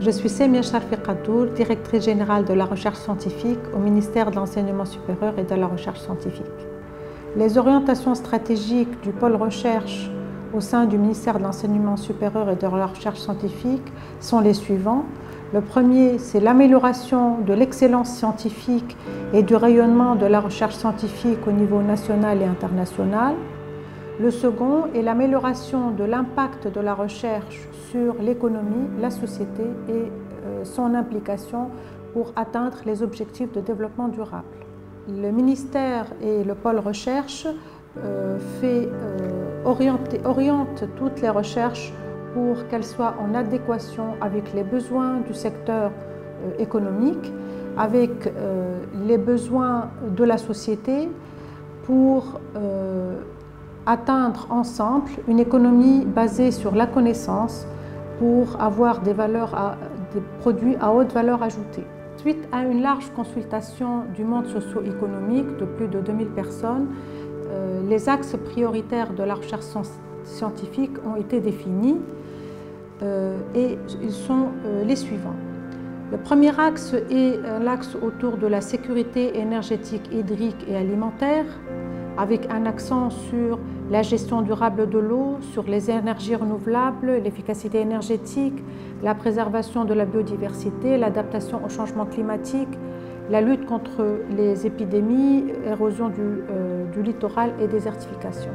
Je suis Semia Charfi Qadour, directrice générale de la recherche scientifique au ministère de l'Enseignement supérieur et de la recherche scientifique. Les orientations stratégiques du pôle recherche au sein du ministère de l'Enseignement supérieur et de la recherche scientifique sont les suivants. Le premier, c'est l'amélioration de l'excellence scientifique et du rayonnement de la recherche scientifique au niveau national et international. Le second est l'amélioration de l'impact de la recherche sur l'économie, la société et son implication pour atteindre les objectifs de développement durable. Le ministère et le pôle recherche oriente toutes les recherches pour qu'elles soient en adéquation avec les besoins du secteur économique, avec les besoins de la société pour atteindre ensemble une économie basée sur la connaissance pour avoir des produits à haute valeur ajoutée. Suite à une large consultation du monde socio-économique de plus de 2000 personnes, les axes prioritaires de la recherche scientifique ont été définis et ils sont les suivants. Le premier axe est l'axe autour de la sécurité énergétique, hydrique et alimentaire, avec un accent sur la gestion durable de l'eau, sur les énergies renouvelables, l'efficacité énergétique, la préservation de la biodiversité, l'adaptation au changement climatique, la lutte contre les épidémies, érosion du littoral et désertification,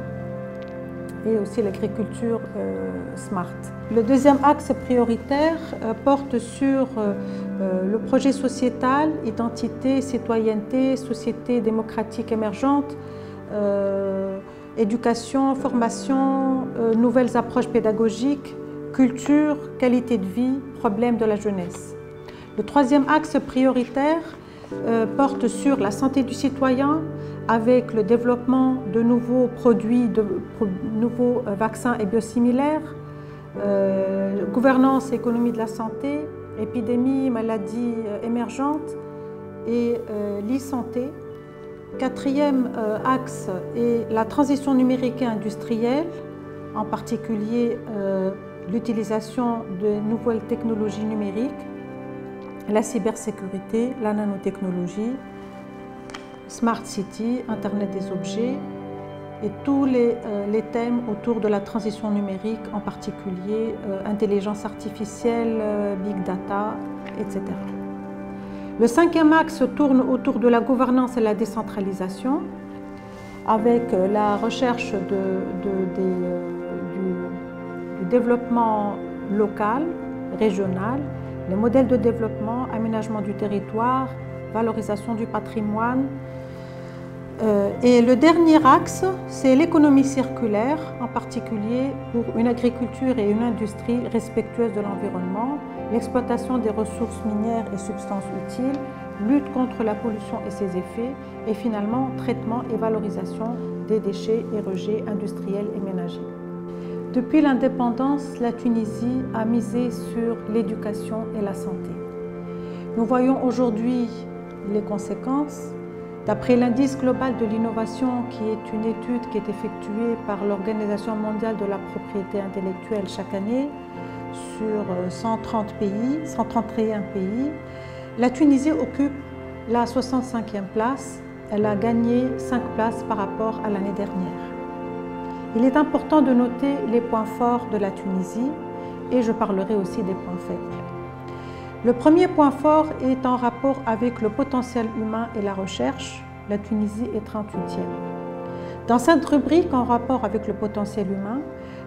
et aussi l'agriculture smart. Le deuxième axe prioritaire porte sur le projet sociétal, identité, citoyenneté, société démocratique émergente, éducation, formation, nouvelles approches pédagogiques, culture, qualité de vie, problèmes de la jeunesse. Le troisième axe prioritaire porte sur la santé du citoyen avec le développement de nouveaux produits, de nouveaux vaccins et biosimilaires, gouvernance et économie de la santé, épidémies, maladies émergentes et l'e-santé. Quatrième axe est la transition numérique et industrielle, en particulier l'utilisation de nouvelles technologies numériques, la cybersécurité, la nanotechnologie, Smart City, Internet des objets et tous les thèmes autour de la transition numérique, en particulier intelligence artificielle, big data, etc. Le cinquième axe tourne autour de la gouvernance et la décentralisation, avec la recherche du développement local, régional, les modèles de développement, aménagement du territoire, valorisation du patrimoine. Et le dernier axe, c'est l'économie circulaire, en particulier pour une agriculture et une industrie respectueuses de l'environnement, l'exploitation des ressources minières et substances utiles, lutte contre la pollution et ses effets, et finalement traitement et valorisation des déchets et rejets industriels et ménagers. Depuis l'indépendance, la Tunisie a misé sur l'éducation et la santé. Nous voyons aujourd'hui les conséquences. D'après l'indice global de l'innovation, qui est une étude qui est effectuée par l'Organisation mondiale de la propriété intellectuelle chaque année sur 131 pays, la Tunisie occupe la 65e place. Elle a gagné 5 places par rapport à l'année dernière. Il est important de noter les points forts de la Tunisie et je parlerai aussi des points faibles. Le premier point fort est en rapport avec le potentiel humain et la recherche. La Tunisie est 38e. Dans cette rubrique en rapport avec le potentiel humain,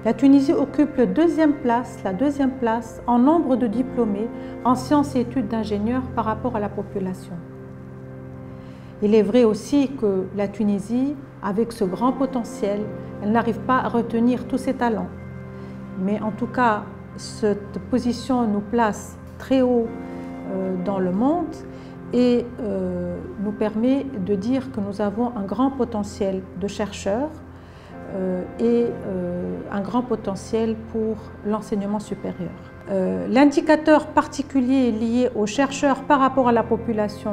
la Tunisie occupe la deuxième place en nombre de diplômés en sciences et études d'ingénieurs par rapport à la population. Il est vrai aussi que la Tunisie, avec ce grand potentiel, elle n'arrive pas à retenir tous ses talents. Mais en tout cas, cette position nous place très haut dans le monde et nous permet de dire que nous avons un grand potentiel de chercheurs et un grand potentiel pour l'enseignement supérieur. L'indicateur particulier lié aux chercheurs par rapport à la population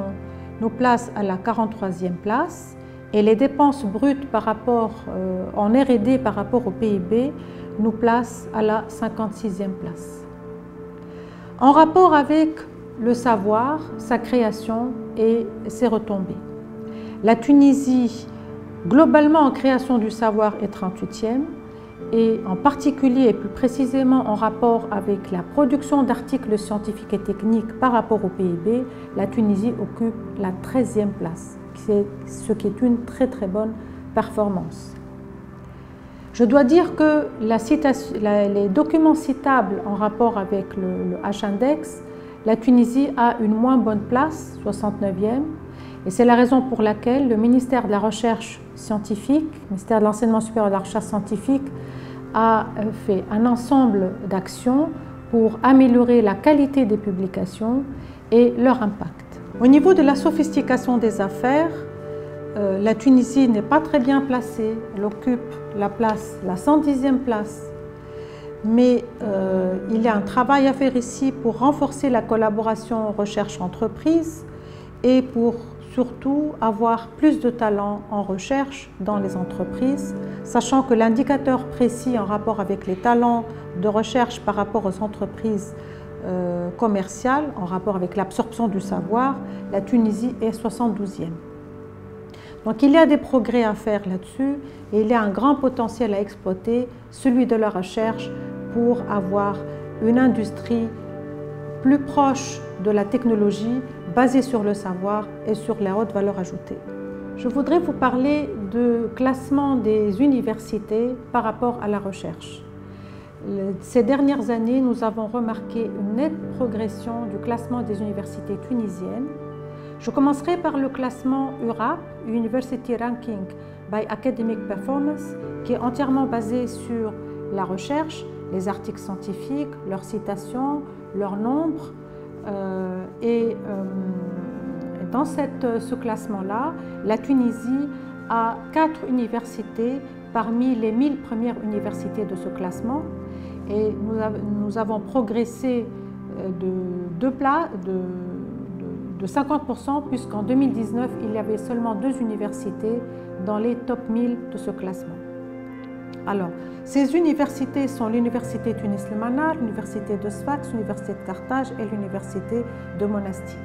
nous place à la 43e place et les dépenses brutes en R&D par rapport au PIB nous place à la 56e place. en rapport avec le savoir, sa création et ses retombées. La Tunisie, globalement en création du savoir, est 38e, et en particulier et plus précisément en rapport avec la production d'articles scientifiques et techniques par rapport au PIB, la Tunisie occupe la 13e place, ce qui est une très bonne performance. Je dois dire que les documents citables en rapport avec le H-index, la Tunisie a une moins bonne place, 69e, et c'est la raison pour laquelle le ministère de la Recherche scientifique, le ministère de l'Enseignement supérieur et de la Recherche scientifique, a fait un ensemble d'actions pour améliorer la qualité des publications et leur impact. Au niveau de la sophistication des affaires, la Tunisie n'est pas très bien placée, elle occupe la 110e place. Mais il y a un travail à faire ici pour renforcer la collaboration recherche-entreprise et pour surtout avoir plus de talents en recherche dans les entreprises, sachant que l'indicateur précis en rapport avec les talents de recherche par rapport aux entreprises commerciales, en rapport avec l'absorption du savoir, la Tunisie est 72e. Donc il y a des progrès à faire là-dessus et il y a un grand potentiel à exploiter, celui de la recherche, pour avoir une industrie plus proche de la technologie, basée sur le savoir et sur la haute valeur ajoutée. Je voudrais vous parler du classement des universités par rapport à la recherche. Ces dernières années, nous avons remarqué une nette progression du classement des universités tunisiennes. Je commencerai par le classement URAP, University Ranking by Academic Performance, qui est entièrement basé sur la recherche, les articles scientifiques, leurs citations, leur nombre. Dans ce classement-là, la Tunisie a 4 universités parmi les 1000 premières universités de ce classement. Et nous avons progressé de 50%, puisqu'en 2019, il y avait seulement 2 universités dans les top 1000 de ce classement. Alors, ces universités sont l'Université Tunis El Manar, l'Université de Sfax, l'Université de Carthage et l'Université de Monastir.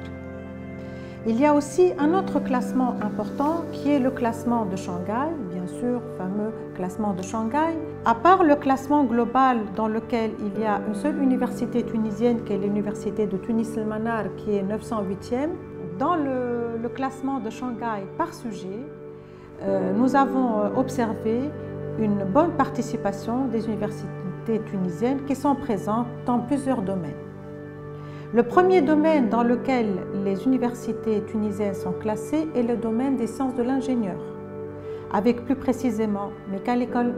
Il y a aussi un autre classement important qui est le classement de Shanghai, bien sûr, le fameux classement de Shanghai. À part le classement global dans lequel il y a une seule université tunisienne qui est l'Université de Tunis El Manar qui est 908e, dans le classement de Shanghai par sujet, nous avons observé une bonne participation des universités tunisiennes qui sont présentes dans plusieurs domaines. Le premier domaine dans lequel les universités tunisiennes sont classées est le domaine des sciences de l'ingénieur, avec plus précisément Mechanical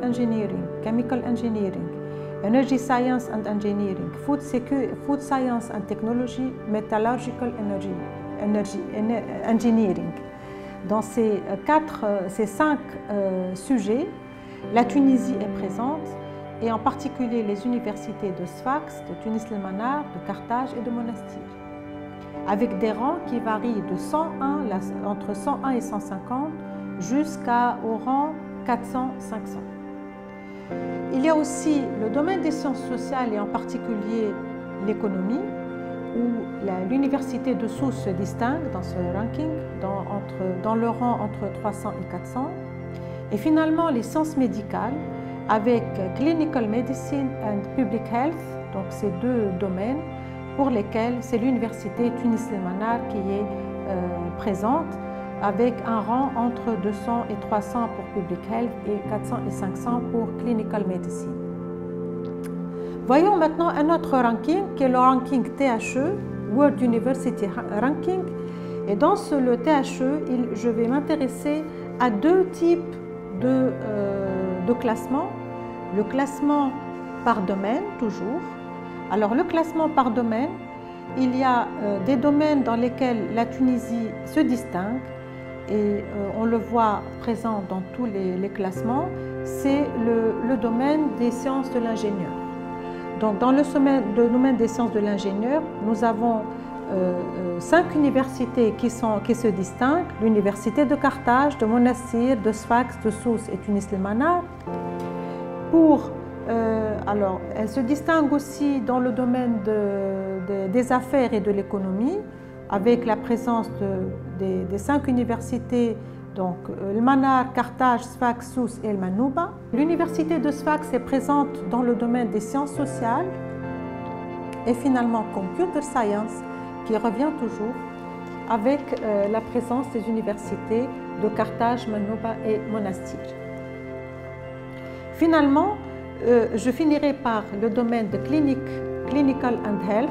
Engineering, Chemical Engineering, Energy Science and Engineering, Food Science and Technology, Metallurgical Engineering. Dans ces 5 sujets, la Tunisie est présente, et en particulier les universités de Sfax, de Tunis El Manar, de Carthage et de Monastir, avec des rangs qui varient de 101, entre 101 et 150 jusqu'au rang 400-500. Il y a aussi le domaine des sciences sociales et en particulier l'économie, où l'université de Sousse se distingue dans ce ranking, dans le rang entre 300 et 400. Et finalement, les sciences médicales, avec Clinical Medicine and Public Health, donc ces 2 domaines pour lesquels c'est l'université Tunis El Manar qui est présente, avec un rang entre 200 et 300 pour Public Health et 400 et 500 pour Clinical Medicine. Voyons maintenant un autre ranking qui est le ranking THE, World University Ranking. Et dans le THE, je vais m'intéresser à 2 types de classement. Le classement par domaine, toujours. Alors, le classement par domaine, il y a des domaines dans lesquels la Tunisie se distingue et on le voit présent dans tous les classements, c'est le domaine des sciences de l'ingénieur. Donc, dans le domaine des sciences de l'ingénieur, nous avons 5 universités qui se distinguent, l'université de Carthage, de Monastir, de Sfax, de Sousse et Tunis El Manar. Pour Alors, elle se distingue aussi dans le domaine des affaires et de l'économie, avec la présence des 5 universités, donc le Manar, Carthage, Sfax, Sousse et El Manouba. L'université de Sfax est présente dans le domaine des sciences sociales et finalement Computer Science, qui revient toujours avec la présence des universités de Carthage, Manouba et Monastir. Finalement, je finirai par le domaine de Clinical and Health,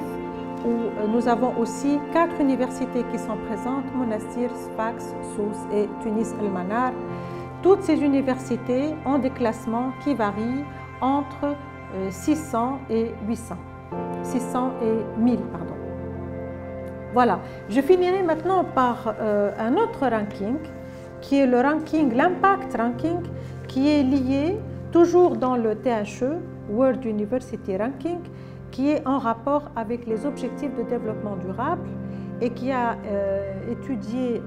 où nous avons aussi 4 universités qui sont présentes, Monastir, Sfax, Sousse et Tunis El Manar. Toutes ces universités ont des classements qui varient entre 600 et 800, 600 et 1000, pardon. Voilà, je finirai maintenant par un autre ranking, qui est le ranking, l'Impact Ranking, qui est lié toujours dans le THE, World University Ranking, qui est en rapport avec les objectifs de développement durable et qui a étudié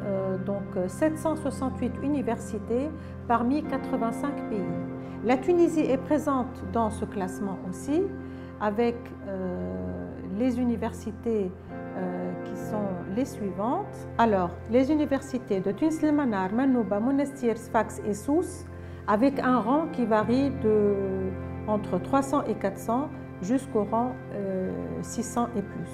donc 768 universités parmi 85 pays. La Tunisie est présente dans ce classement aussi, avec les universités qui sont les suivantes. Alors, les universités de Tunis El Manar, Manouba, Monastir, Sfax et Sousse, avec un rang qui varie entre 300 et 400 jusqu'au rang 600 et plus.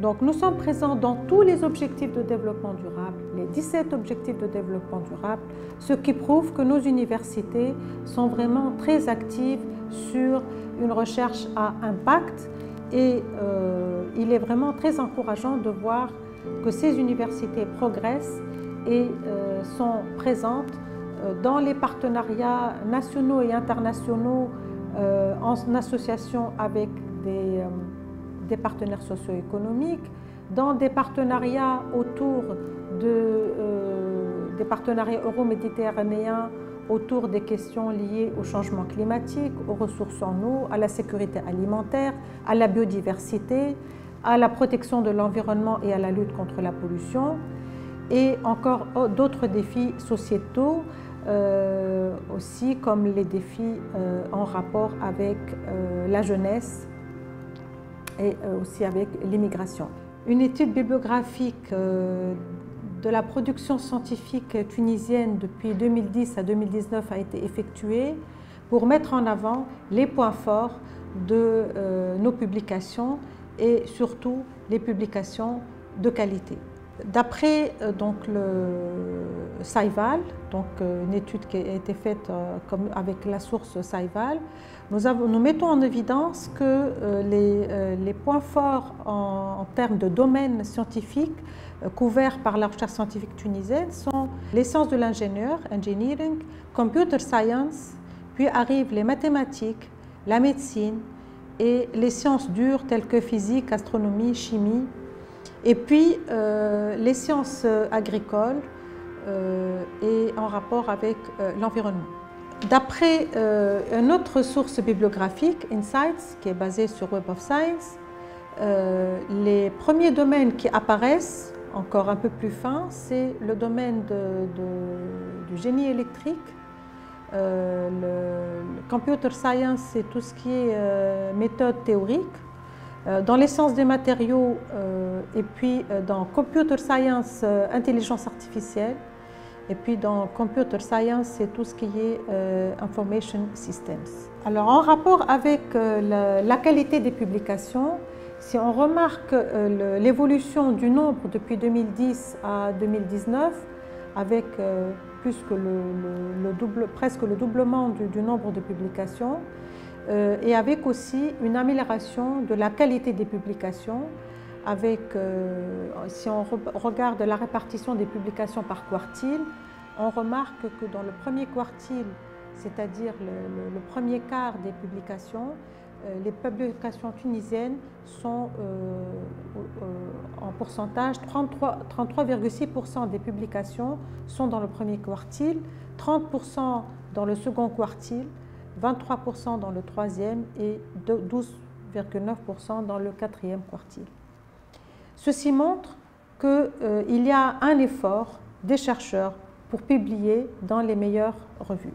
Donc nous sommes présents dans tous les objectifs de développement durable, les 17 objectifs de développement durable, ce qui prouve que nos universités sont vraiment très actives sur une recherche à impact et il est vraiment très encourageant de voir que ces universités progressent et sont présentes dans les partenariats nationaux et internationaux en association avec des partenaires socio-économiques, dans des partenariats autour des partenariats euro-méditerranéens autour des questions liées au changement climatique, aux ressources en eau, à la sécurité alimentaire, à la biodiversité, à la protection de l'environnement et à la lutte contre la pollution, et encore d'autres défis sociétaux, aussi comme les défis en rapport avec la jeunesse et aussi avec l'immigration. Une étude bibliographique de la production scientifique tunisienne depuis 2010 à 2019 a été effectuée pour mettre en avant les points forts de nos publications et surtout les publications de qualité. D'après donc le SciVal, donc une étude qui a été faite avec la source SciVal, nous mettons en évidence que les points forts en termes de domaines scientifiques couverts par la recherche scientifique tunisienne sont les sciences de l'ingénieur, engineering, computer science, puis arrivent les mathématiques, la médecine et les sciences dures telles que physique, astronomie, chimie, et puis les sciences agricoles et en rapport avec l'environnement. D'après une autre source bibliographique, Insights, qui est basée sur Web of Science, les premiers domaines qui apparaissent, encore un peu plus fins, c'est le domaine du génie électrique. Le computer science, c'est tout ce qui est méthode théorique. Dans les sciences des matériaux et puis dans computer science, intelligence artificielle. Et puis dans computer science, c'est tout ce qui est information systems. Alors en rapport avec la qualité des publications, si on remarque l'évolution du nombre depuis 2010 à 2019, avec presque le doublement du nombre de publications, et avec aussi une amélioration de la qualité des publications, avec, si on regarde la répartition des publications par quartile, on remarque que dans le premier quartile, c'est-à-dire le premier quart des publications, les publications tunisiennes sont en pourcentage, 33,6% des publications sont dans le premier quartile, 30% dans le second quartile, 23% dans le troisième et 12,9% dans le quatrième quartile. Ceci montre qu'il y a un effort des chercheurs pour publier dans les meilleures revues.